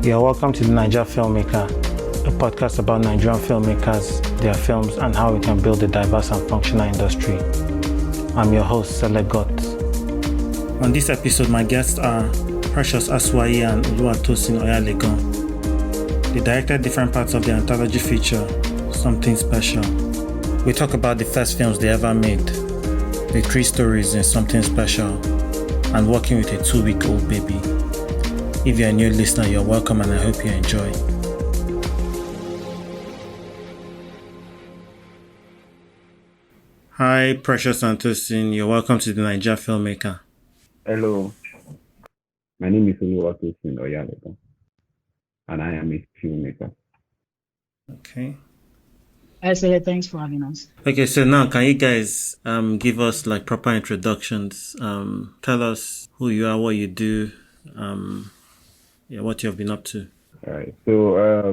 You're welcome to the Naija Filmmaker, a podcast about Nigerian filmmakers, their films, and how we can build a diverse and functional industry. I'm your host, Selegot. On this episode, my guests are Precious Asuai and Oluwatosin Oyalegan. They directed different parts of the anthology feature, Something Special. We talk about the first films they ever made, the 3 stories in Something Special, and working with a 2-week-old baby. If you're a new listener, you're welcome and I hope you enjoy. Hi, Precious Antosin. You're welcome to the Naija Filmmaker. Hello, my name is Oluwatosin Oyalegan, and I am a filmmaker. Okay. I say thanks for having us. Okay, so now can you guys give us like proper introductions? Tell us who you are, what you do, what you have been up to. All right. So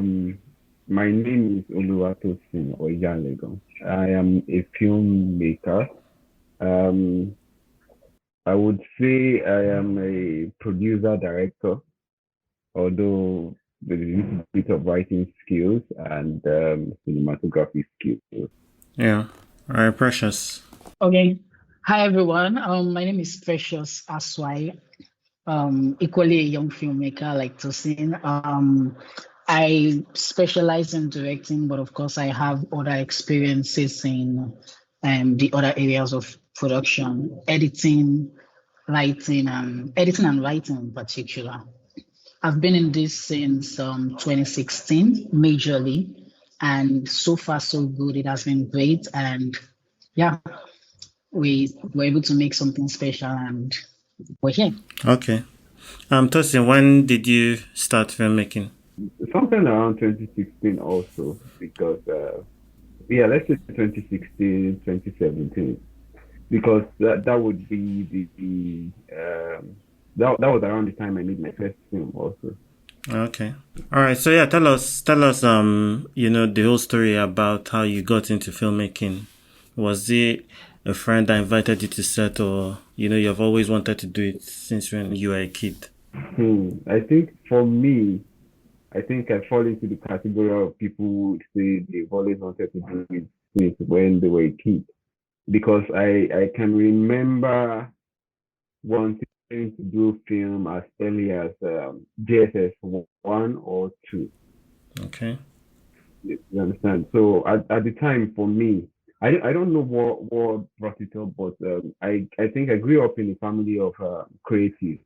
my name is Oluwatosin Oyalegan. I am a filmmaker. I would say I am a producer director, although with a little bit of writing skills and cinematography skills. Yeah. All right, Precious. Okay. Hi, everyone. My name is Precious Asuai. Equally a young filmmaker like Tosin. I specialize in directing, but of course I have other experiences in the other areas of production, editing and writing in particular. I've been in this since 2016, majorly, and so far so good. It has been great, and yeah, we were able to make something special, and we're here. Okay. Tosin, when did you start filmmaking? Something around 2016 also, because let's say 2016, 2017, because that would be that was around the time I made my first film also. Okay. All right. So yeah, tell us the whole story about how you got into filmmaking. Was it a friend that invited you to set, or you've always wanted to do it since when you were a kid? I think for me, I fall into the category of people who would say they've always wanted to do it since when they were a kid, because I can remember wanting to do film as early as JSS 1 or 2. Okay. You understand? So at the time, for me, I don't know what brought it up, but I think I grew up in a family of creatives.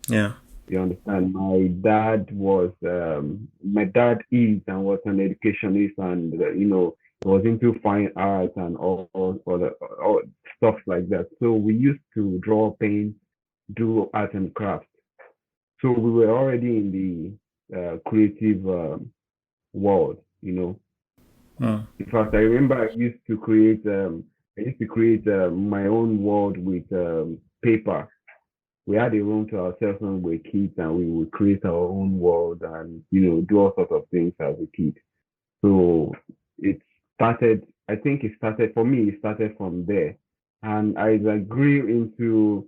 Yeah. You understand? My dad is and was an educationist, and was into fine arts and all stuff like that. So we used to draw, paint, do art and craft. So we were already in the creative world. Oh. In fact, I remember I used to create my own world with paper. We had a room to ourselves when we were kids, and we would create our own world and do all sorts of things as a kid. So it started. I think it started for me. It started from there, and I grew into.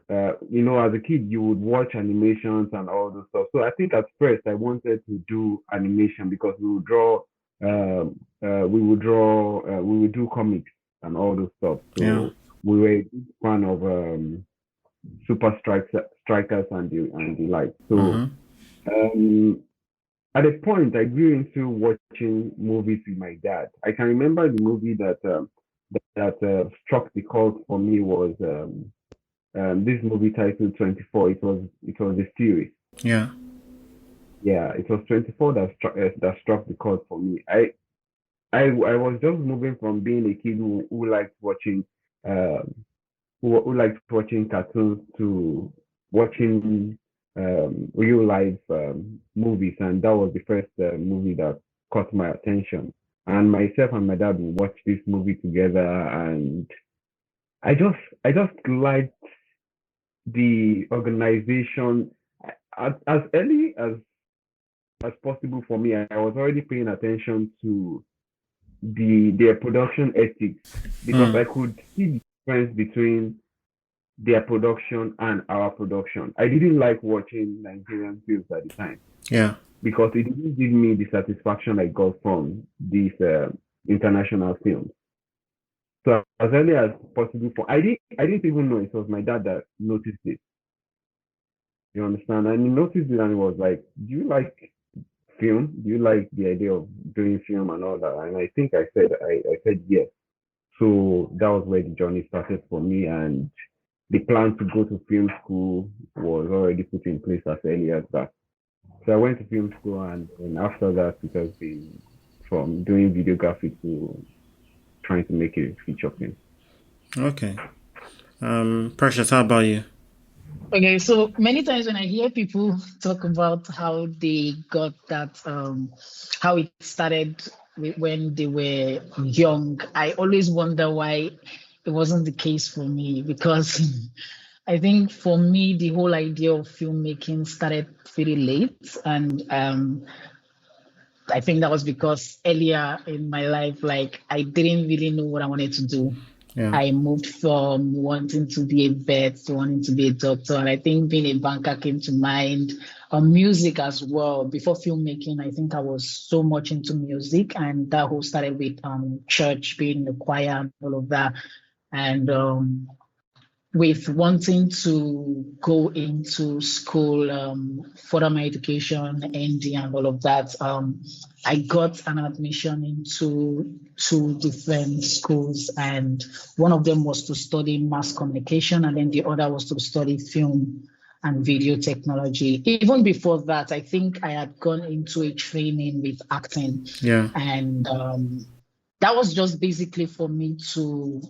As a kid, you would watch animations and all those stuff. So I think at first I wanted to do animation because we would draw, we would do comics and all those stuff. So we were a big fan of Super Strikers and the like. So at a point, I grew into watching movies with my dad. I can remember the movie that struck the chord for me was this movie titled 24. It was a series. Yeah. Yeah, it was 24 that struck the chord for me. I was just moving from being a kid who liked watching who liked watching cartoons to watching real life movies, and that was the first movie that caught my attention. And myself and my dad would watch this movie together, and I just liked the organization as early as possible. For me, I was already paying attention to their production ethics, because I could see the difference between their production and our production. I didn't like watching Nigerian films at the time. Yeah. because it didn't give me the satisfaction I got from these international films. So as early as possible, I didn't even know it was my dad that noticed it. You understand? And he noticed it and he was like, "Do you like film? Do you like the idea of doing film and all that?" And I think I said yes. So that was where the journey started for me, and the plan to go to film school was already put in place as early as that. So I went to film school, and after that, it has been from doing videography to trying to make a feature film. Okay. Precious, how about you? Okay, so many times when I hear people talk about how they got that, how it started when they were young, I always wonder why it wasn't the case for me because I think for me, the whole idea of filmmaking started pretty late. And I think that was because earlier in my life, like I didn't really know what I wanted to do. Yeah. I moved from wanting to be a vet to wanting to be a doctor. And I think being a banker came to mind. Music as well. Before filmmaking, I think I was so much into music. And that whole started with church, being in the choir and all of that. And with wanting to go into school, further my education, ND, and all of that, I got an admission into two different schools, and one of them was to study mass communication, and then the other was to study film and video technology. Even before that, I think I had gone into a training with acting, Yeah. and that was just basically for me to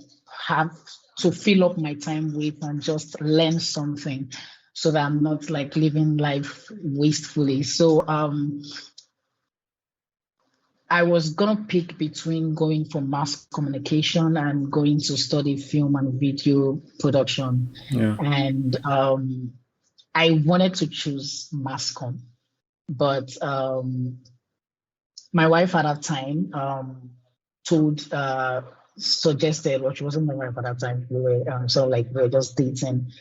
have to fill up my time with and just learn something so that I'm not like living life wastefully. So I was gonna pick between going for mass communication and going to study film and video production. Yeah. And I wanted to choose mass com, but my wife at that time told suggested, well, she wasn't my wife at that time. We were sort of like we were just dating.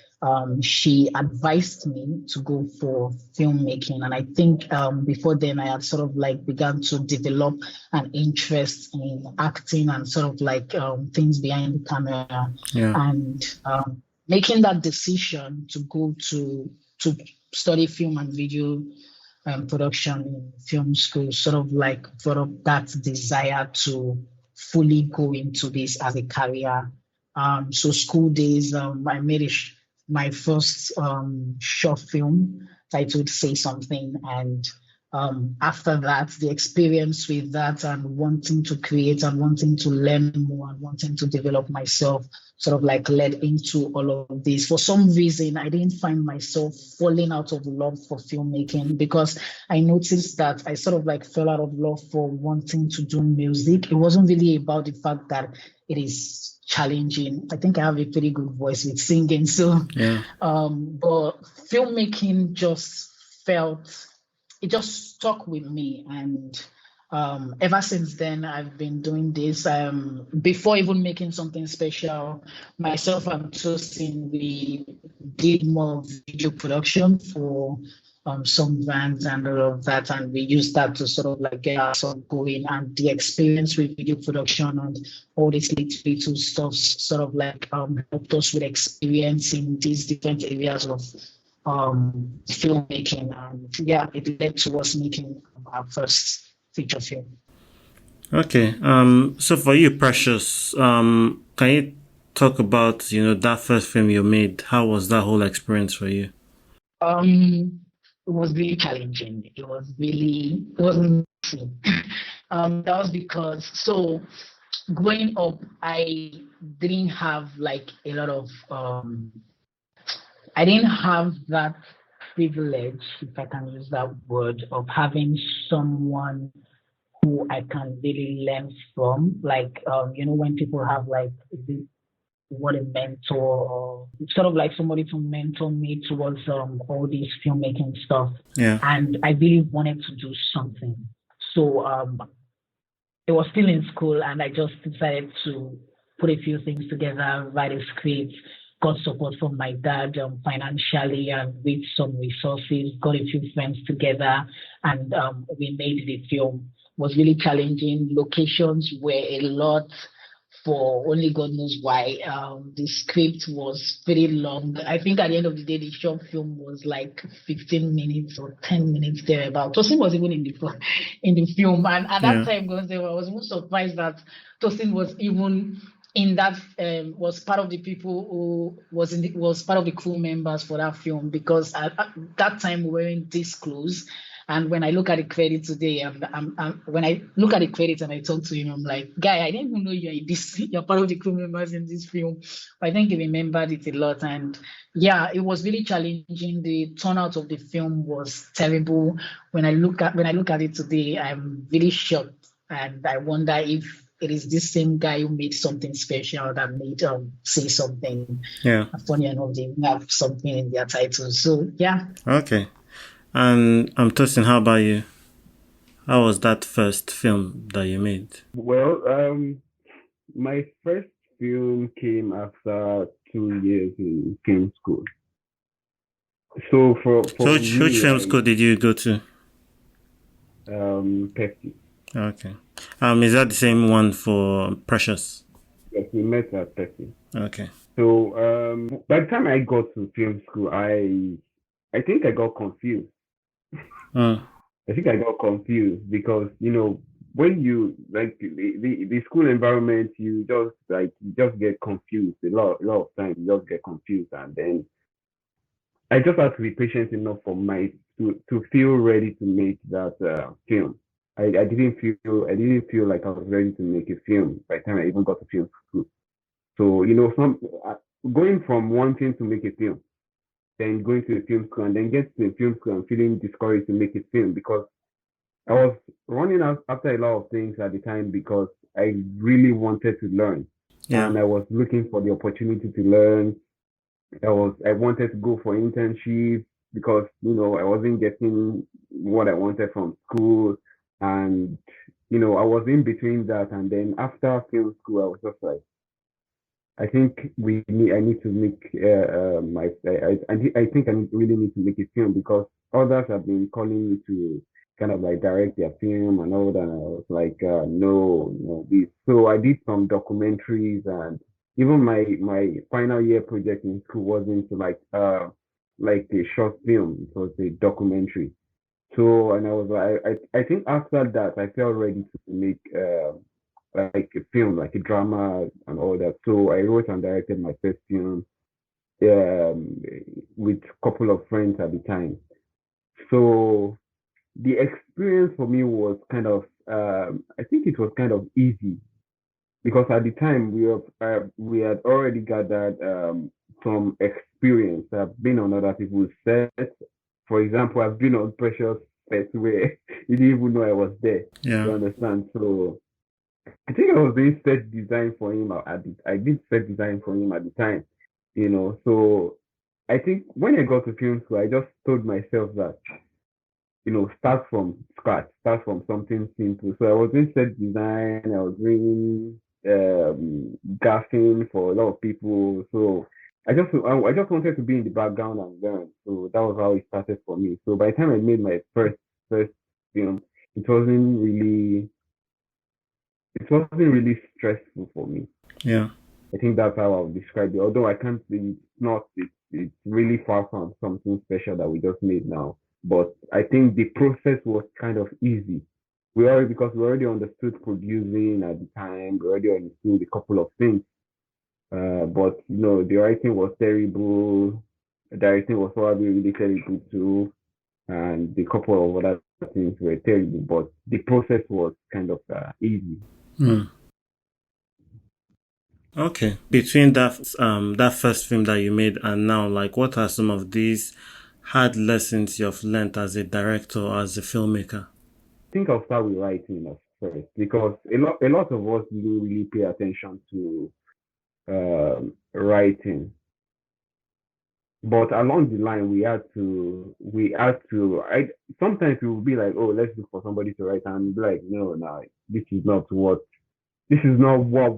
She advised me to go for filmmaking, and I think before then I had sort of like begun to develop an interest in acting and sort of like things behind the camera, Yeah. and making that decision to go to study film and video production in film school sort of like brought up that desire to fully go into this as a career. So school days, I made my first short film titled "Say Something," and after that, the experience with that and wanting to create and wanting to learn more and wanting to develop myself sort of like led into all of this. For some reason, I didn't find myself falling out of love for filmmaking because I noticed that I sort of like fell out of love for wanting to do music. It wasn't really about the fact that it is challenging. I think I have a pretty good voice with singing. So, Yeah. but filmmaking just felt, it just stuck with me. And ever since then, I've been doing this. Before even making something special, myself and Tosin, we did more video production for some brands and all of that, and we used that to sort of like get ourselves going. And the experience with video production and all these little stuff sort of like helped us with experience in these different areas of filmmaking. And yeah, it led to us making our first feature film. Okay. So for you, Precious, can you talk about, that first film you made? How was that whole experience for you? It was really challenging. It wasn't easy. That was because so growing up, I didn't have like a lot of I didn't have that privilege, if I can use that word, of having someone who I can really learn from. Like, when people have like what a mentor or sort of like somebody to mentor me towards all these filmmaking stuff. Yeah. And I really wanted to do something. So it was still in school and I just decided to put a few things together, write a script, got support from my dad financially and with some resources, got a few friends together, and we made the film. It was really challenging. Locations were a lot for only God knows why. The script was pretty long. I think at the end of the day, the short film was like 15 minutes or 10 minutes thereabout. Tosin was even in the film, and at that time, I was even surprised that Tosin was even in that was part of the people who was part of the crew members for that film, because at that time we weren't this close. And when I look at the credit today, when I look at the credits and I talk to him, I'm like, guy, I didn't even know you're part of the crew members in this film. But I think he remembered it a lot. And yeah, it was really challenging. The turnout of the film was terrible. When I look at it today, I'm really shocked. And I wonder if it is this same guy who made something special that made say something. Yeah. Funny enough, they have something in their title. So yeah. Okay. And Tosin, how about you? How was that first film that you made? Well, my first film came after 2 years in film school. So which film school did you go to? Pepsi. Okay. Is that the same one for Precious? Yes, we met at Pepsi. Okay. So by the time I got to film school, I think I got confused. I think I got confused because, when you like the school environment, you just get confused a lot of times. You just get confused, and then I just had to be patient enough for to feel ready to make that film. I didn't feel like I was ready to make a film by the time I even got to film school. So going from wanting to make a film, then going to the film school, and then get to the film school and feeling discouraged to make a film, because I was running out after a lot of things at the time, because I really wanted to learn. Yeah. And I was looking for the opportunity to learn. I wanted to go for internships because, I wasn't getting what I wanted from school. And, I was in between that. And then after film school, I was just like, I think I need to make I think I really need to make a film, because others have been calling me to kind of like direct their film and all that. And I was like, no, this. So I did some documentaries, and even my final year project in school wasn't like a short film. It was a documentary. So, and I was like, I think after that I felt ready to make like a film, like a drama and all that. So I wrote and directed my first film with a couple of friends at the time. So the experience for me was kind of, I think it was kind of easy, because at the time we had already gathered some experience. I've been on other people's sets. For example, I've been on Precious sets where you didn't even know I was there. Yeah. You understand? So I think I was doing set design for him. I did set design for him at the time, So I think when I got to film school, I just told myself that, start from scratch, start from something simple. So I was doing set design, I was doing gaffing for a lot of people. So I just wanted to be in the background and learn. So that was how it started for me. So by the time I made my first film, it wasn't really stressful for me. Yeah. I think that's how I would describe it. Although I can't say it's really far from something special that we just made now. But I think the process was kind of easy. Because we already understood producing at the time, we already understood a couple of things. But the writing was terrible, the directing was probably really terrible too, and the couple of other things were terrible. But the process was kind of easy. Okay. Between that first film that you made and now, like, what are some of these hard lessons you've learned as a director or as a filmmaker? I think I'll start with writing first, because a lot of us didn't really pay attention to writing. But along the line, sometimes we will be like, oh, let's look for somebody to write, and be like, no, this is not what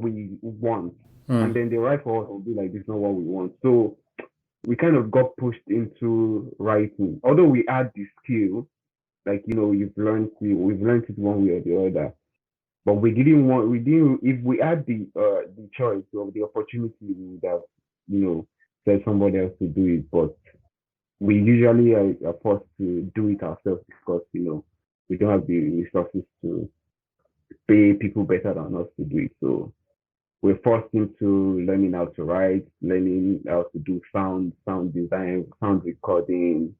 we want. and then the right for us will be like, this is not what we want. So we kind of got pushed into writing. Although we had the skill, like we've learned it one way or the other. But we didn't, if we had the choice or the opportunity, we would have, said somebody else to do it. But we usually are forced to do it ourselves because, we don't have the resources to pay people better than us to do it. So we're forced into learning how to write, learning how to do sound design, sound recording,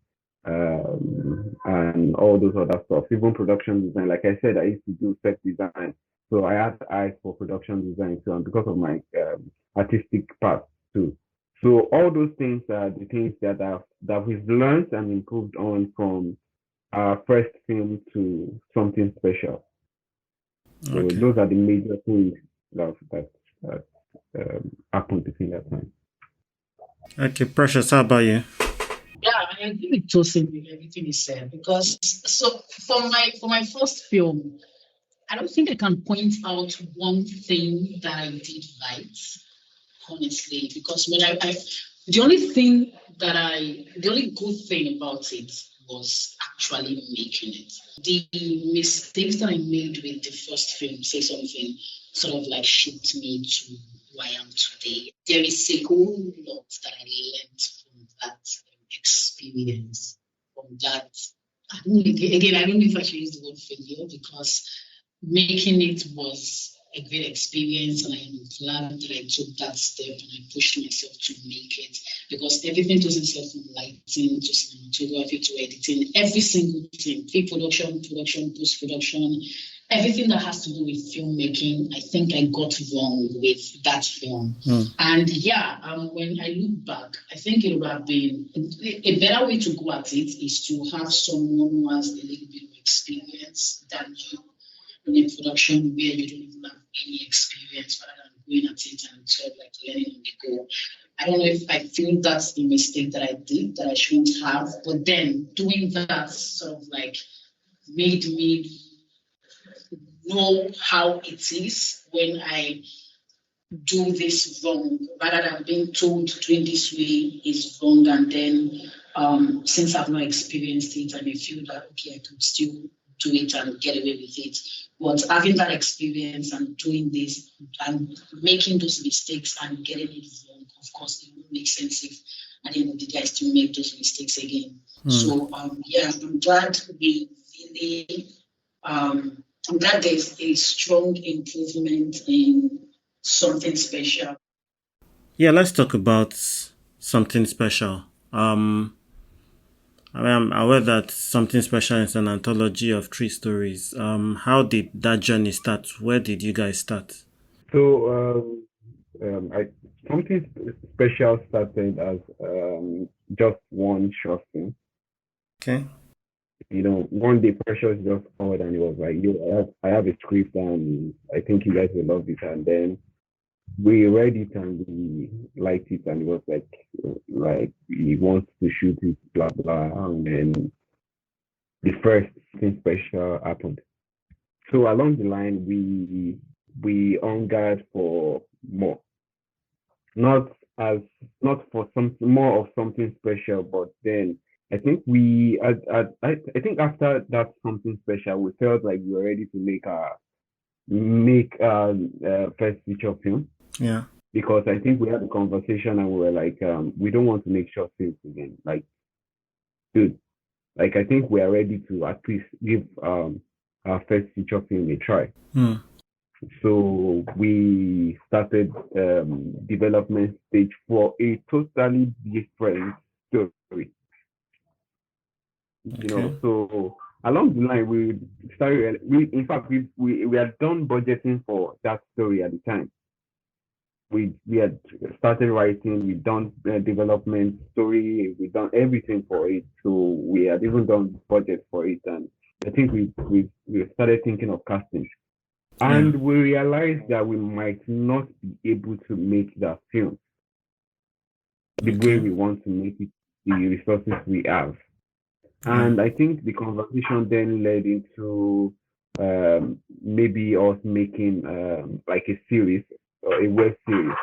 and all those other stuff. Even production design. Like I said, I used to do set design, so I had eyes for production design too, and because of my artistic part too. So all those things are the things that we've learned and improved on from our first film to something special. So Okay. those are the major things that happened between that time. Okay, Precious, how about you? Yeah, I agree with Tosin with everything he said because so for my first film, I don't think I can point out one thing that I did right, honestly, because when I the only thing the only good thing about it was actually making it. The mistakes that I made with the first film, say something, sort of like shaped me to who I am today. There is a whole lot that I learned from that experience, from that. I don't know, again, I don't know if I should use the word failure because making it was a great experience, and I am glad that I took that step and I pushed myself to make it because everything to itself from lighting to cinematography to editing, every single thing, pre-production, production, post-production, everything that has to do with filmmaking, I think I got wrong with that film. And yeah, when I look back, I think it would have been a better way to go at it is to have someone who has a little bit of experience than you in a production where you don't even have any experience rather than going at it and sort of like learning on the go. I don't know if I feel that's the mistake that I did that I shouldn't have, but then doing that sort of like made me know how it is when I do this wrong rather than being told doing this way is wrong. And then since I've not experienced it, I may feel that, okay, I could still do it and get away with it. But having that experience and doing this and making those mistakes and getting it wrong, of course, it won't make sense if at the end of the day I still make those mistakes again. So yeah, I'm glad we really I'm glad there's a strong improvement in something special. Yeah, let's talk about something special. I'm aware that something special is an anthology of 3 stories. How did that journey start? Where did you guys start? So something special started as just one short film. Okay. One day Precious just called and he was like, "Yo, I have a script and I think you guys will love it." And then we read it and we liked it, and it was like he wants to shoot it, blah blah. And then the first thing special happened. So along the line, we hungered for more, not as not for some more of something special, but then I think I think after that something special, we felt like we were ready to make our first feature film. Yeah. Because I think we had a conversation and we were like, we don't want to make short films again. Like, dude, like I think we are ready to at least give our first feature film a try. So we started development stage for a totally different story. So along the line we started. In fact we had done budgeting for that story at the time. We had started writing, we done development story, we done everything for it. So we had even done budget for it, and I think we started thinking of casting. And we realized that we might not be able to make that film the way we want to make it, the resources we have. And I think the conversation then led into maybe us making like a series or a web series.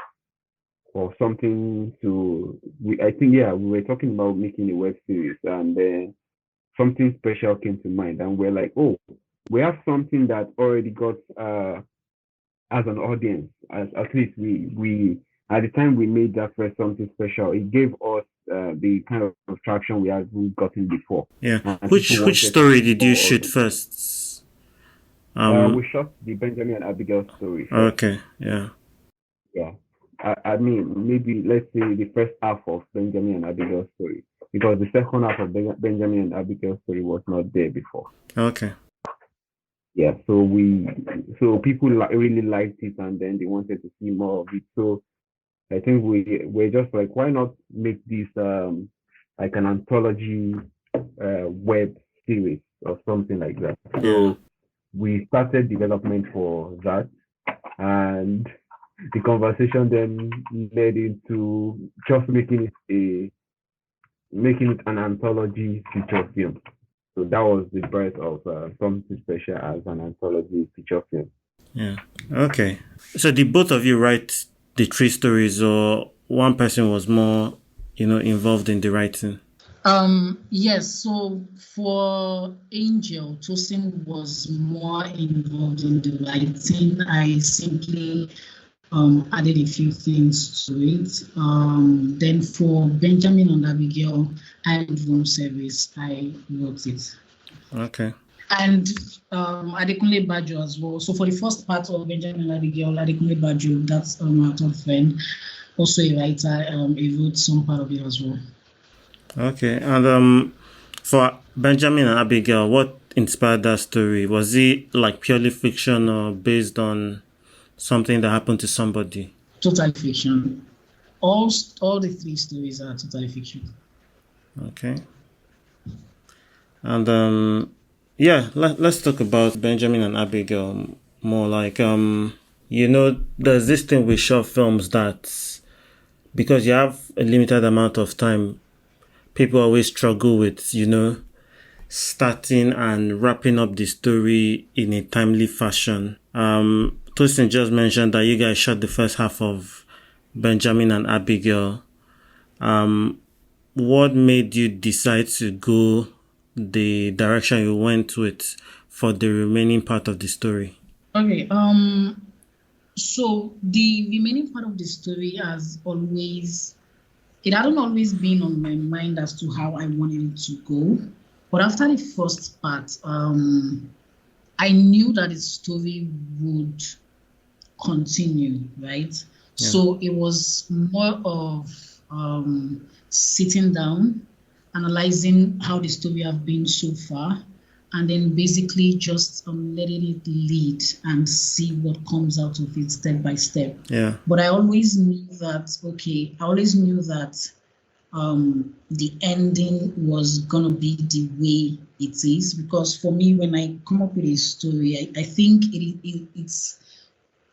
or something to. I think we were talking about making a web series, and then something special came to mind, and we're like, oh, we have something that already got as an audience. As at least we at the time we made that first something special, it gave us the kind of traction we hadn't gotten before. Yeah. And Which people wanted story to did you follow shoot us. first? We shot the Benjamin and Abigail story first. Okay. Yeah. Yeah. I mean, maybe let's say the first half of Benjamin and Abigail story, because the second half of Benjamin and Abigail story was not there before. Okay. Yeah, so people really liked it, and then they wanted to see more of it. So I think we're just like, why not make this like an anthology web series or something like that. So we started development for that, and the conversation then led into just making it an anthology feature film. So that was the birth of Something Special as an anthology feature film. Yeah. Okay. So did both of you write the three stories, or one person was more, involved in the writing? Yes, so for Angel, Tosin was more involved in the writing. I simply added a few things to it. Then for Benjamin and Abigail and Room Service, I wrote it. Okay. And Adekunle Bajo as well. So for the first part of Benjamin and Abigail, Adekunle Bajo, that's our third friend, also a writer, he wrote some part of it as well. Okay. And for Benjamin and Abigail, what inspired that story? Was it like purely fiction or based on something that happened to somebody? Totally fiction. All the three stories are totally fiction. Okay. And let's talk about Benjamin and Abigail more. Like there's this thing with short films that, because you have a limited amount of time, people always struggle with, starting and wrapping up the story in a timely fashion. Tosin just mentioned that you guys shot the first half of Benjamin and Abigail. What made you decide to go the direction you went with for the remaining part of the story? Okay. So the remaining part of the story has always, it hadn't always been on my mind as to how I wanted it to go. But after the first part, I knew that the story would continue, right? Yeah. So it was more of sitting down, analyzing how the story have been so far, and then basically just letting it lead and see what comes out of it step by step. Yeah. But I always knew that, the ending was gonna be the way it is, because for me, when I come up with a story, I think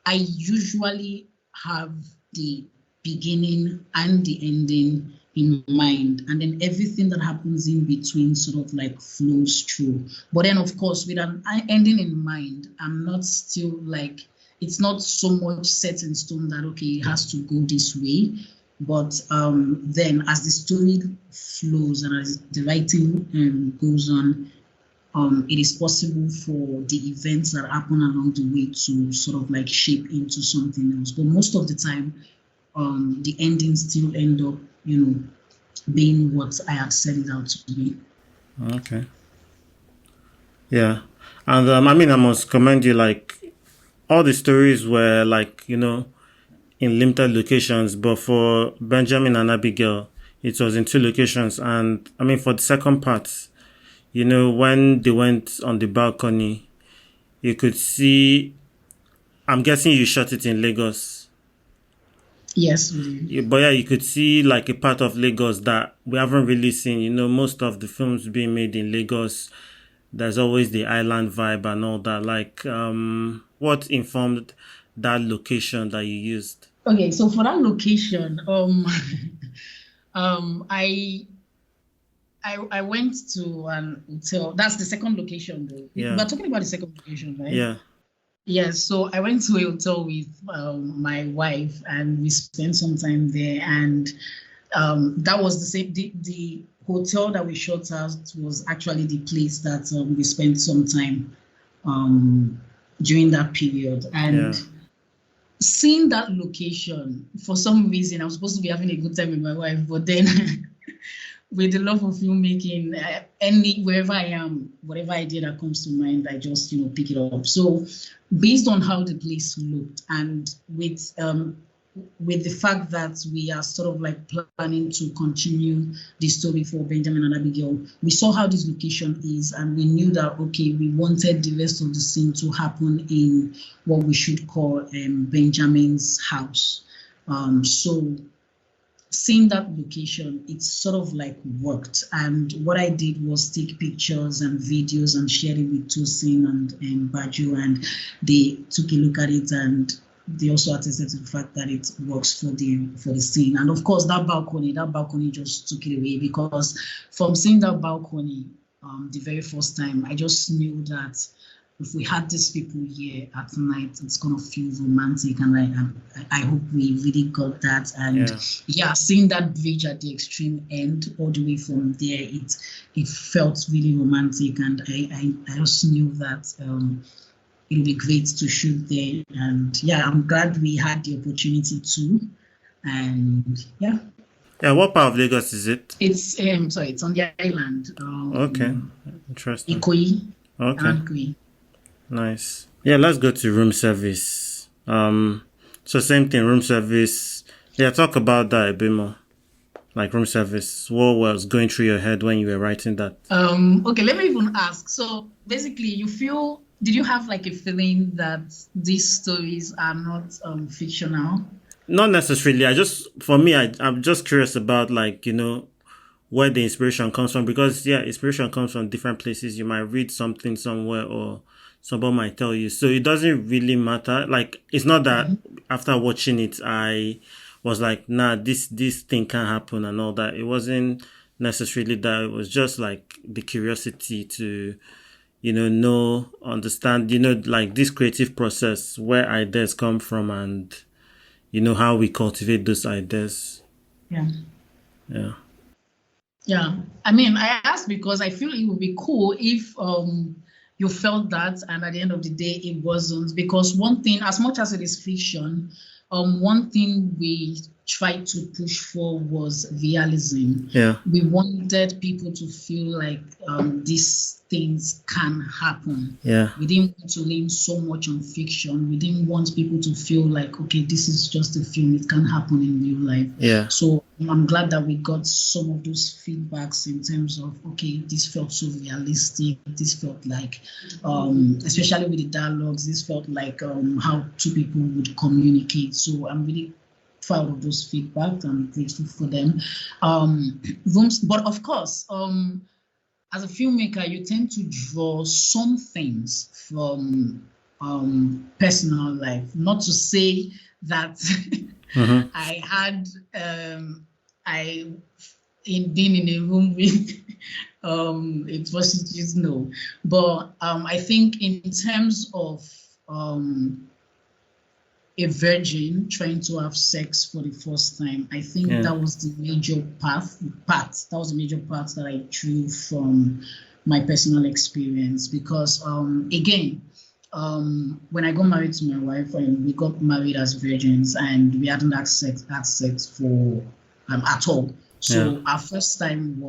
I usually have the beginning and the ending in mind, and then everything that happens in between sort of like flows through. But then, of course, with an ending in mind, I'm not still like, it's not so much set in stone that, okay, it has to go this way. But then as the story flows and as the writing goes on, it is possible for the events that happen along the way to sort of like shape into something else. But most of the time, the endings still end up, being what I had set it out to be. Okay. Yeah. And I must commend you, like, all the stories were like, in limited locations, but for Benjamin and Abigail, it was in 2 locations. And for the second part, when they went on the balcony, you could see, I'm guessing you shot it in Lagos. Yes. But yeah, you could see like a part of Lagos that we haven't really seen. Most of the films being made in Lagos, there's always the island vibe and all that. Like, what informed that location that you used? Okay, so for that location, I went to an hotel. That's the second location, though. Yeah. We're talking about the second location, right? Yeah. Yes, so I went to a hotel with my wife, and we spent some time there. And that was the same. The hotel that we shot at was actually the place that we spent some time um, during that period. And Yeah. seeing that location, for some reason, I was supposed to be having a good time with my wife, but then with the love of filmmaking, wherever I am, whatever idea that comes to mind, I just pick it up. So, based on how the place looked, and with the fact that we are sort of like planning to continue the story for Benjamin and Abigail, we saw how this location is, and we knew that okay, we wanted the rest of the scene to happen in what we should call Benjamin's house. So seeing that location, it sort of like worked. And what I did was take pictures and videos and share it with Tosin and Baju, and they took a look at it, and they also attested to the fact that it works for the scene. And of course, that balcony just took it away, because from seeing that balcony the very first time, I just knew that if we had these people here at night, it's gonna feel romantic, and I hope we really got that. And yeah, seeing that bridge at the extreme end, all the way from there, it felt really romantic, and I just knew that it would be great to shoot there. And yeah, I'm glad we had the opportunity to. And yeah. Yeah, what part of Lagos is it? It's it's on the island. Okay, interesting. Ikoyi. Okay. Ikoyi. Nice. Yeah, let's go to room service. So same thing, room service. Yeah, talk about that a bit more. Like room service. What was going through your head when you were writing that? Okay, let me even ask. So basically, did you have like a feeling that these stories are not fictional? Not necessarily. I'm just curious about like, where the inspiration comes from, because inspiration comes from different places. You might read something somewhere, or somebody might tell you. So it doesn't really matter. Like, it's not that after watching it, I was like, nah, this thing can't happen and all that. It wasn't necessarily that. It was just like the curiosity to, understand, like this creative process, where ideas come from, and, how we cultivate those ideas. Yeah. Yeah. Yeah. I mean, I asked because I feel it would be cool if you felt that, and at the end of the day, it wasn't. Because one thing, as much as it is fiction, one thing we tried to push for was realism. Yeah. We wanted people to feel like these things can happen. Yeah. We didn't want to lean so much on fiction. We didn't want people to feel like, okay, this is just a film. It can happen in real life. Yeah. So I'm glad that we got some of those feedbacks in terms of, okay, this felt so realistic. This felt like, especially with the dialogues, this felt like how two people would communicate. So I'm really proud of those feedback. I'm grateful for them. But of course, as a filmmaker, you tend to draw some things from personal life. Not to say that I had in being in a room with a prostitute, no. But I think in terms of a virgin trying to have sex for the first time, I think that was the major part. That was the major part that I drew from my personal experience. Because again, when I got married to my wife, and we got married as virgins, and we hadn't had sex for at all. So our first time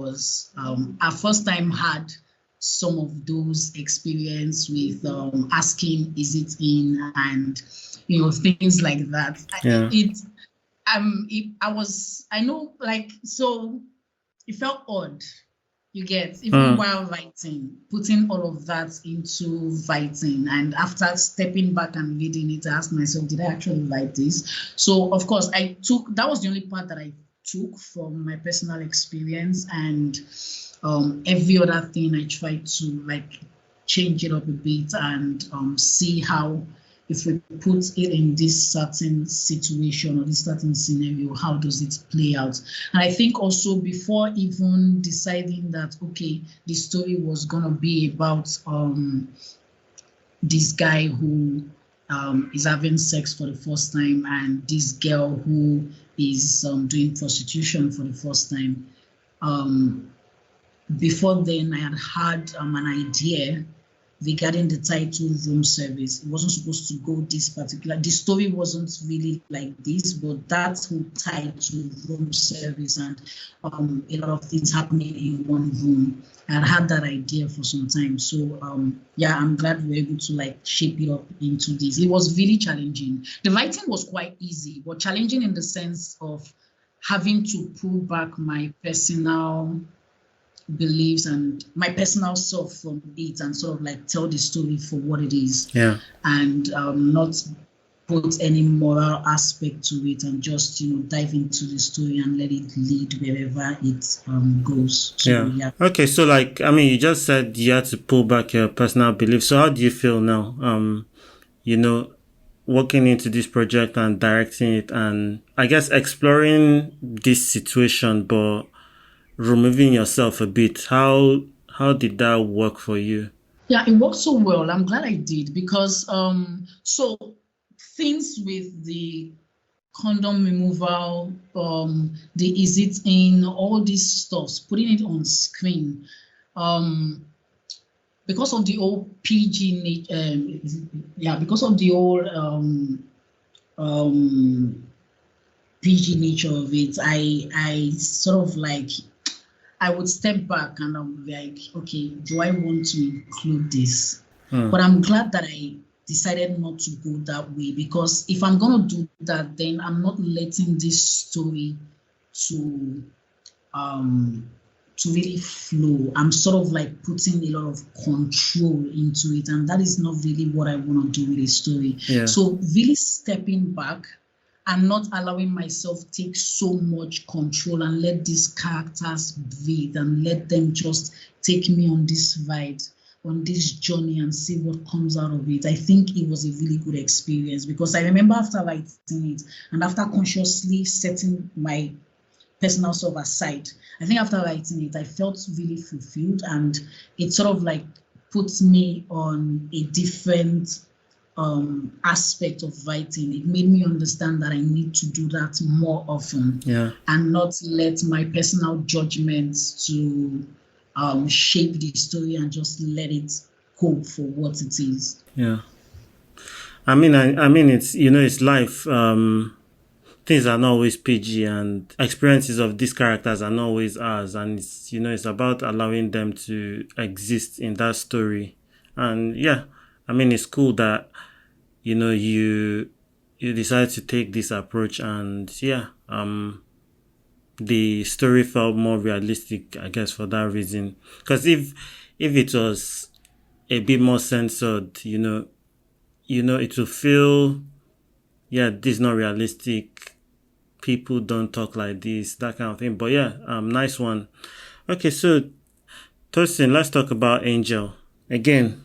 had some of those experience with asking, is it in, and things like that. So it felt odd, you get, even while writing, putting all of that into writing. And after stepping back and reading it, I asked myself, did I actually write this? So of course that was the only part that I took from my personal experience, and every other thing I tried to like change it up a bit and see how, if we put it in this certain situation or this certain scenario, how does it play out? And I think also, before even deciding that, okay, the story was gonna be about this guy who is having sex for the first time, and this girl who is doing prostitution for the first time. Before then, I had an idea regarding the title room service. It wasn't supposed to go this particular, the story wasn't really like this, but that whole title room service and a lot of things happening in one room. I had that idea for some time. So yeah, I'm glad we were able to like shape it up into this. It was really challenging. The writing was quite easy, but challenging in the sense of having to pull back my personal beliefs and my personal self from it and sort of like tell the story for what it is. Yeah. And not put any moral aspect to it, and just dive into the story and let it lead wherever it goes. So, yeah. Okay, so like you just said you had to pull back your personal beliefs. So how do you feel now? Working into this project and directing it, and I guess exploring this situation, but removing yourself a bit. How did that work for you? Yeah, it worked so well. I'm glad I did, because so things with the condom removal, the is it in, all these stuffs, putting it on screen, because of the old PG because of the old PG nature of it, I sort of like, I would step back and I'm like, okay, do I want to include this? But I'm glad that I decided not to go that way, because if I'm going to do that, then I'm not letting this story to really flow. I'm sort of like putting a lot of control into it, and that is not really what I want to do with a story. Yeah. So really stepping back and not allowing myself take so much control, and let these characters breathe and let them just take me on this ride, on this journey, and see what comes out of it. I think it was a really good experience, because I remember after writing it and after consciously setting my personal self aside, I think after writing it, I felt really fulfilled, and it sort of like puts me on a different aspect of writing. It made me understand that I need to do that more often, and not let my personal judgments to shape the story, and just let it go for what it is. Yeah. I mean, it's it's life. Things are not always PG, and experiences of these characters are not always ours, and it's it's about allowing them to exist in that story. And yeah, it's cool that you decided to take this approach, and the story felt more realistic, I guess, for that reason. Because if it was a bit more censored, it will feel, this is not realistic, people don't talk like this, that kind of thing. But nice one. Okay, so Tosin, let's talk about Angel again.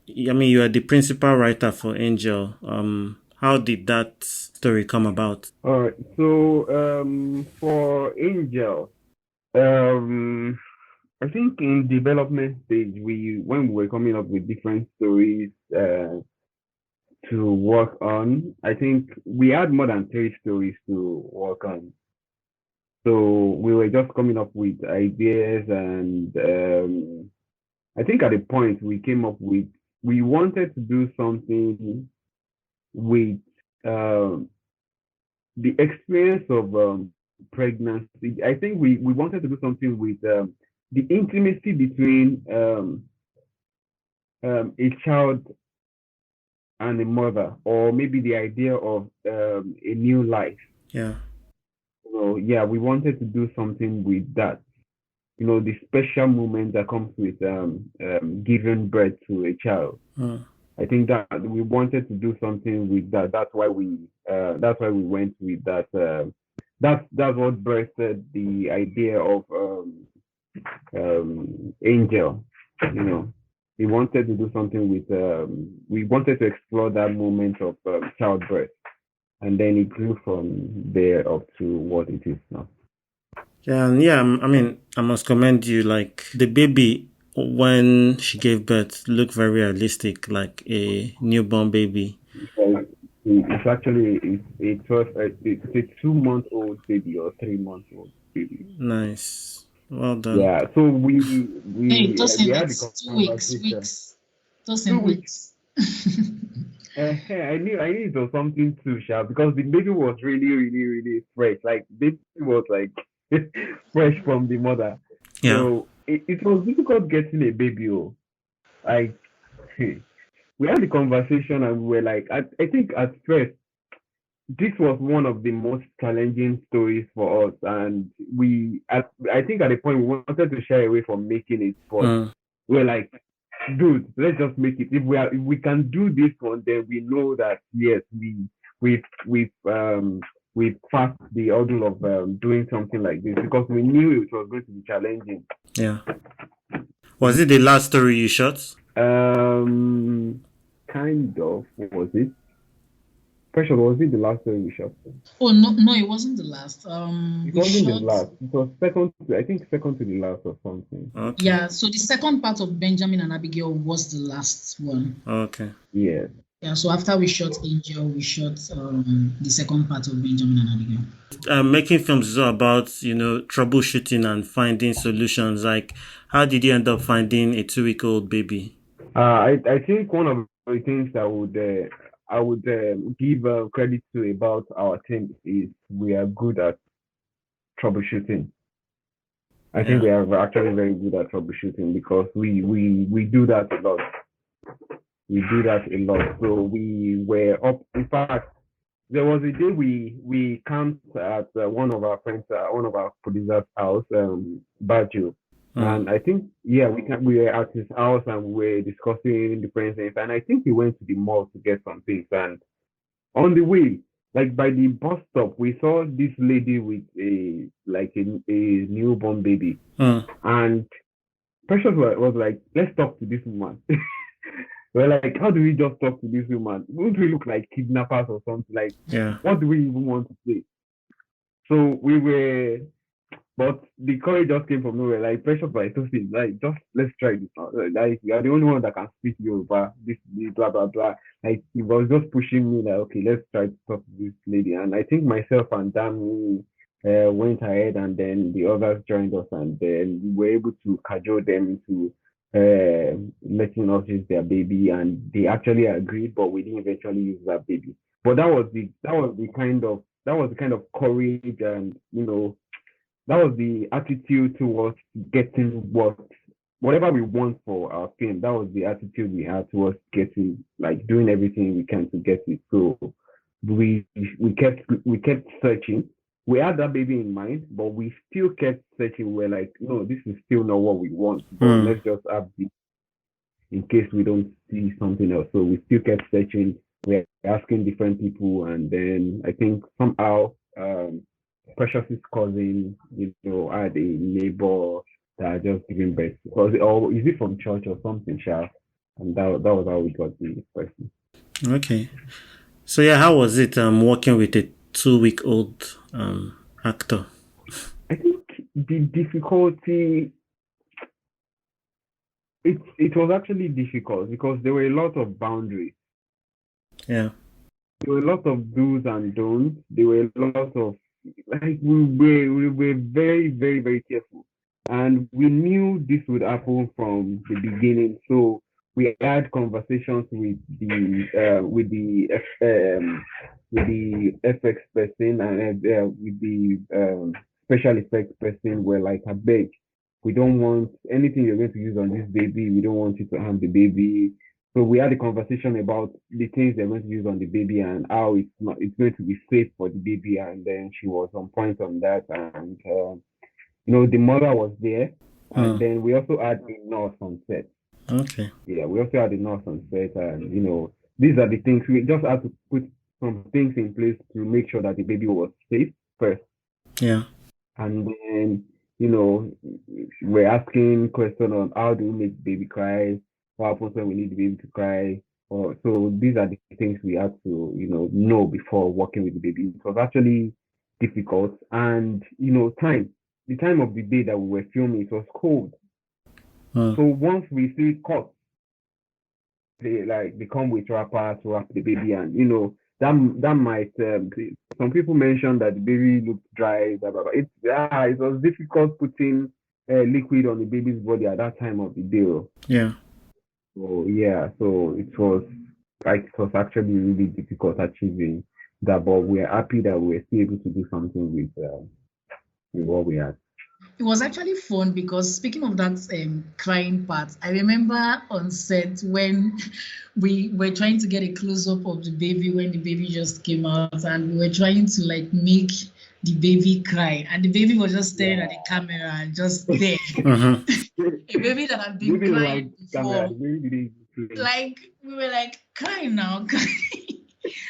You are the principal writer for Angel. How did that story come about? All right. So for Angel, I think in development stage, when we were coming up with different stories to work on, I think we had more than 3 stories to work on. So we were just coming up with ideas, and I think at a point we came up with, we wanted to do something with the experience of pregnancy. I think we wanted to do something with the intimacy between a child and a mother, or maybe the idea of a new life. Yeah. So we wanted to do something with that. The special moment that comes with giving birth to a child. I think that we wanted to do something with that. That's why we went with that. That's what birthed the idea of Angel. We wanted to do something with. We wanted to explore that moment of childbirth, and then it grew from there up to what it is now. Yeah, I must commend you. Like, the baby when she gave birth looked very realistic, like a newborn baby. Because it's actually it's a 2 month old baby or 3 month old baby. Nice. Well done. Yeah. So Hey, we Tosin, had the it's 2 weeks, conversation. weeks. 2 Tosin, weeks. weeks. I knew it was something too sharp because the baby was really, really, really fresh. Like baby was like fresh from the mother. Yeah. So it was difficult getting a baby. Oh, like we had the conversation and we were like, I think at first this was one of the most challenging stories for us, and I think at a point we wanted to shy away from making it, but Mm. we're like, dude, let's just make it. If we can do this one, then we know that yes, we've we've um we've passed the hurdle of doing something like this because we knew it was going to be challenging. Yeah. Was it the last story you shot? Um, kind of was it? Pressure, was it the last story we shot? Oh no, it wasn't the last. It We wasn't the shot. last. It was second to, I think second to the last or something. Okay. Yeah, so the second part of Benjamin and Abigail was the last one. Okay. Yeah. Yeah, so after we shot Angel, we shot the second part of Benjamin and Abigail. Making films is all about, troubleshooting and finding solutions. Like, how did you end up finding a 2-week-old baby? I think one of the things I would give credit to about our team is we are good at troubleshooting. I think we are actually very good at troubleshooting because we do that a lot. We do that a lot. So we were up. In fact, there was a day we camped at one of our friends, one of our producers' house, Bajo. And I think we were at his house and we were discussing different things. And I think we went to the mall to get some things. And on the way, like by the bus stop, we saw this lady with a newborn baby. And Precious was like, let's talk to this woman. We're like, how do we just talk to this woman? Won't we look like kidnappers or something? Like, what do we even want to say? So we were, but the courage just came from nowhere. Like, Precious like, like, just let's try this out. Like, you are the only one that can speak Yoruba. This, blah blah blah. Like, he was just pushing me. Like, okay, let's try to talk to this lady. And I think myself and Dami went ahead, and then the others joined us, and then we were able to cajole them into letting us use their baby, and they actually agreed, but we didn't eventually use that baby. But that was the kind of courage, and that was the attitude towards getting whatever we want for our film. That was the attitude we had towards getting, like, doing everything we can to get it. So we kept searching. We had that baby in mind, but we still kept searching. We're like, no, this is still not what we want. But let's just have this in case we don't see something else. So we still kept searching. We're asking different people, and then I think somehow Precious's cousin, had a neighbor that had just given birth. Or is it from church or something, Sha? And that was how we got the person. Okay. So yeah, how was it working with a 2-week-old actor? I think the difficulty, it was actually difficult because there were a lot of boundaries. Yeah. There were a lot of do's and don'ts. There were a lot of, like, we were very, very, very careful. And we knew this would happen from the beginning. So we had conversations with the FX person and with the special effects person. We're like, I beg, we don't want anything you're going to use on this baby. We don't want you to harm the baby. So we had a conversation about the things they're going to use on the baby and how it's going to be safe for the baby. And then she was on point on that. And the mother was there. And then we also had a nurse on set. Okay. Yeah, we also had a nurse on set, and these are the things we just had to put some things in place to make sure that the baby was safe first. Yeah. And then we're asking questions on how do we make the baby cry, what happens when we need the baby to cry. So these are the things we had to know before working with the baby. It was actually difficult, and time. The time of the day that we were filming, it was cold. So once we see cuts, they come with rappers to rap the baby, and that might some people mention that the baby looked dry. Blah, blah, blah. It was difficult putting liquid on the baby's body at that time of the day. Yeah. So yeah, so it was actually really difficult achieving that, but we're happy that we're still able to do something with what we had. It was actually fun because speaking of that crying part, I remember on set when we were trying to get a close up of the baby when the baby just came out, and we were trying to like make the baby cry, and the baby was just staring at the camera and just there. A baby that had been Baby crying liked camera. before, Baby didn't play. like we were like crying now, crying.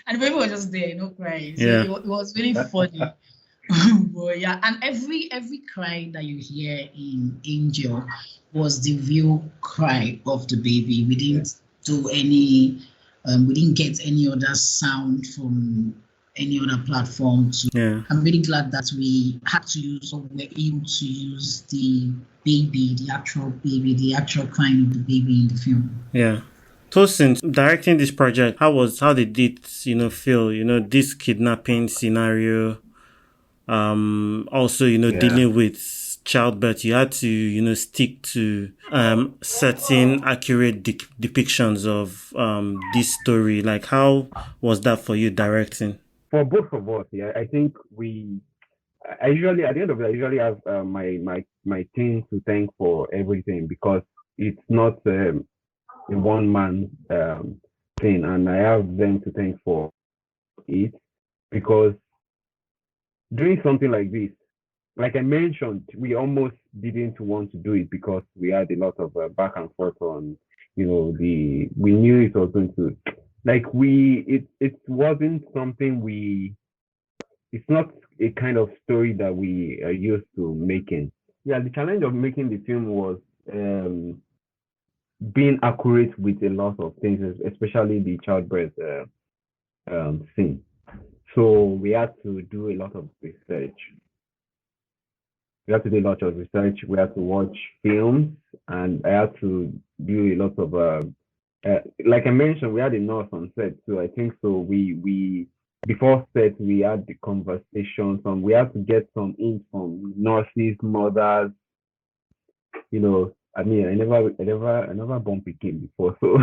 And the baby was just there, no crying. So Yeah. it was really funny. But yeah, and every cry that you hear in Angel was the real cry of the baby. We didn't do any, we didn't get any other sound from any other platform. Yeah. I'm really glad that we had to use, or we were able to use the baby, the actual crying of the baby in the film. Yeah. Tosin, directing this project, how did it, feel? This kidnapping scenario, also, dealing with childbirth, you had to, stick to certain accurate depictions of this story. Like, how was that for you directing? For both of us, yeah, I think I usually, at the end of it, I usually have my team to thank for everything, because it's not a one-man thing, and I have them to thank for it, because doing something like this, like I mentioned, we almost didn't want to do it because we had a lot of back and forth on, we knew it was going to, like it wasn't something it's not a kind of story that we are used to making. Yeah, the challenge of making the film was being accurate with a lot of things, especially the childbirth scene. So we had to do a lot of research. We had to do a lot of research. We had to watch films, and I had to do a lot of like I mentioned, we had a nurse on set, so I think so. We before set we had the conversations, and we had to get some hints from nurses, mothers. I mean, I never bumped a kid before, so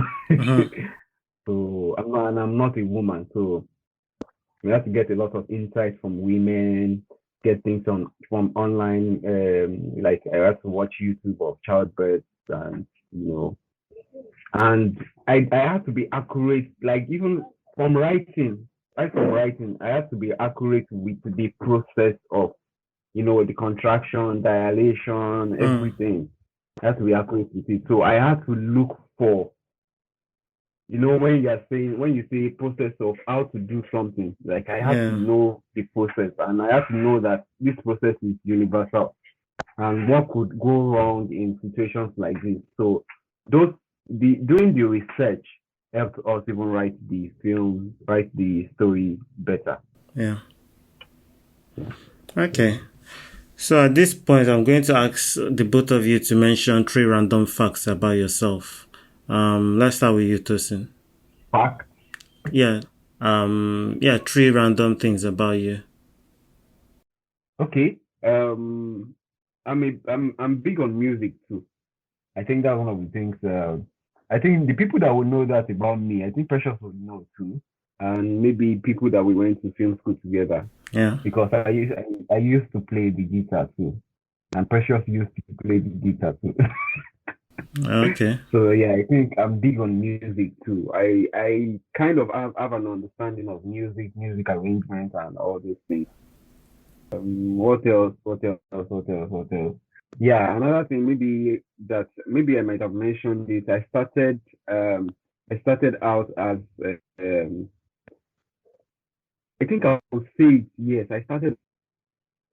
so I'm not a woman, so we have to get a lot of insight from women, get things from online. Like I have to watch YouTube of childbirth, and and I have to be accurate. Like even from writing, right from writing, I have to be accurate with the process of the contraction, dilation, everything. I have to be accurate with it. So I have to look for when you say process of how to do something, like I have to know the process, and I have to know that this process is universal, and what could go wrong in situations like this. So doing the research helped us even write the story better. Yeah. Okay. So at this point, I'm going to ask the both of you to mention 3 random facts about yourself. Let's start with you, Tosin. Facts? Yeah. 3 random things about you. Okay. I'm big on music too. I think that's one of the things. I think the people that will know that about me, I think Precious will know too, and maybe people that we went to film school together. Yeah. Because I used to play the guitar too, and Precious used to play the guitar too. Okay. So yeah, I think I'm big on music too. I kind of have an understanding of music arrangement, and all these things. What else? Yeah, another thing maybe I might have mentioned it. I started out as I think I would say yes. I started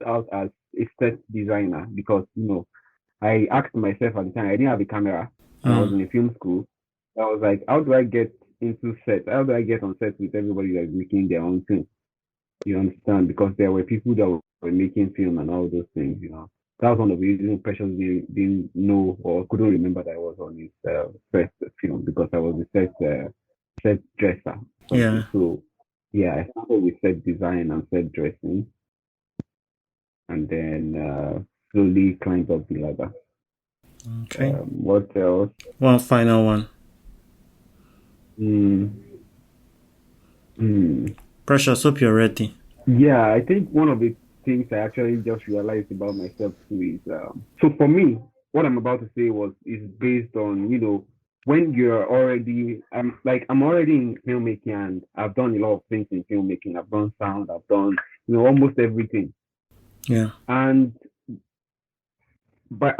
out as a set designer, because I asked myself at the time, I didn't have a camera, and I was in a film school. I was like, how do I get into set? How do I get on set with everybody that's making their own thing? You understand? Because there were people that were making film and all those things. that was one of the reasons Precious didn't know or couldn't remember that I was on his first film, because I was the set dresser. Yeah. So yeah, I started with set design and set dressing, and then slowly climbed up the ladder. Okay. What else? One final one. Precious, hope you're ready. Yeah, I think one of the things I actually just realized about myself too is so for me, what I'm about to say is based on, when you're already I'm already in filmmaking, and I've done a lot of things in filmmaking. I've done sound, I've done almost everything. Yeah. And but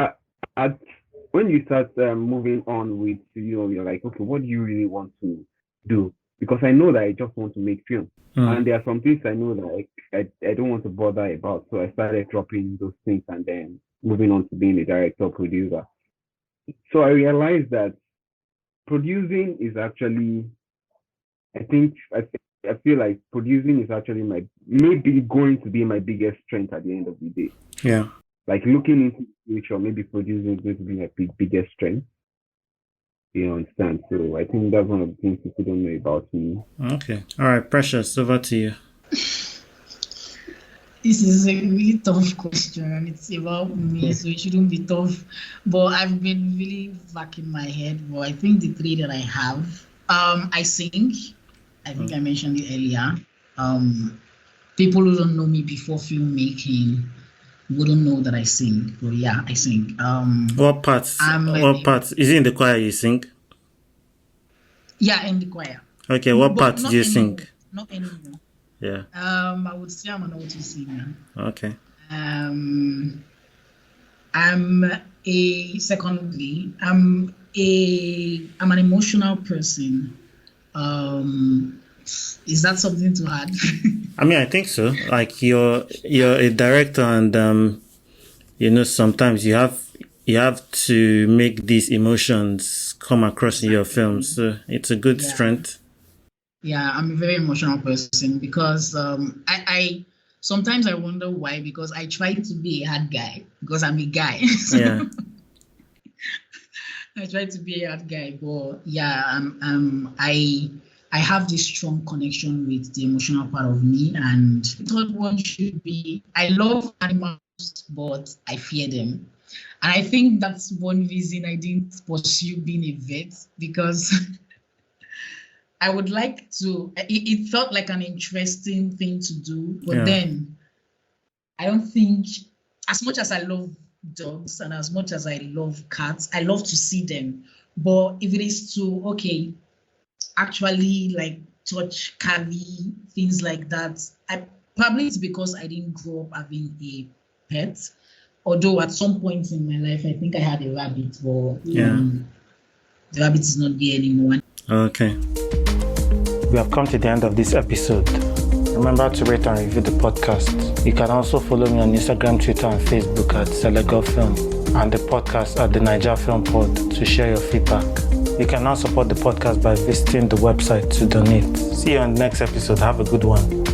when you start moving on with, you're like, okay, what do you really want to do? Because I know that I just want to make film. And there are some things I know that I don't want to bother about. So I started dropping those things and then moving on to being a director, producer. So I realized that producing is actually, I feel like producing is actually maybe going to be my biggest strength at the end of the day. Yeah. Like looking into the future, maybe producing is going to be my biggest strength. You understand? So I think that's one of the things people don't know about me. Okay. All right, Precious, over to you. This is a really tough question, and it's about me, so it shouldn't be tough. But I've been really racking my head. But I think the three that I have, I sing. I think I mentioned it earlier. People who don't know me before filmmaking wouldn't know that I sing. But yeah, I sing. What parts? Is it in the choir you sing? Yeah, in the choir. Okay, what parts do you sing? Not anymore. Yeah. I would say I'm an auto singer. Okay. I'm an emotional person. Is that something to add? I mean, I think so. Like you're a director, and sometimes you have to make these emotions come across in your films. So it's a good strength. Yeah, I'm a very emotional person because I sometimes I wonder why, because I try to be a hard guy because I'm a guy. So yeah. I try to be a hard guy, but yeah, I have this strong connection with the emotional part of me, and the third one should be I love animals, but I fear them. And I think that's one reason I didn't pursue being a vet, because I would like to, it felt like an interesting thing to do, but then I don't think, as much as I love dogs and as much as I love cats, I love to see them. But if it is to, actually like touch, carry, things like that, probably it's because I didn't grow up having a pet. Although at some point in my life, I think I had a rabbit, but the rabbit is not there anymore. Okay. We have come to the end of this episode. Remember to rate and review the podcast. You can also follow me on Instagram, Twitter, and Facebook at Selegov Film, and the podcast at the Naija Film Pod to share your feedback. You can now support the podcast by visiting the website to donate. See you on the next episode. Have a good one.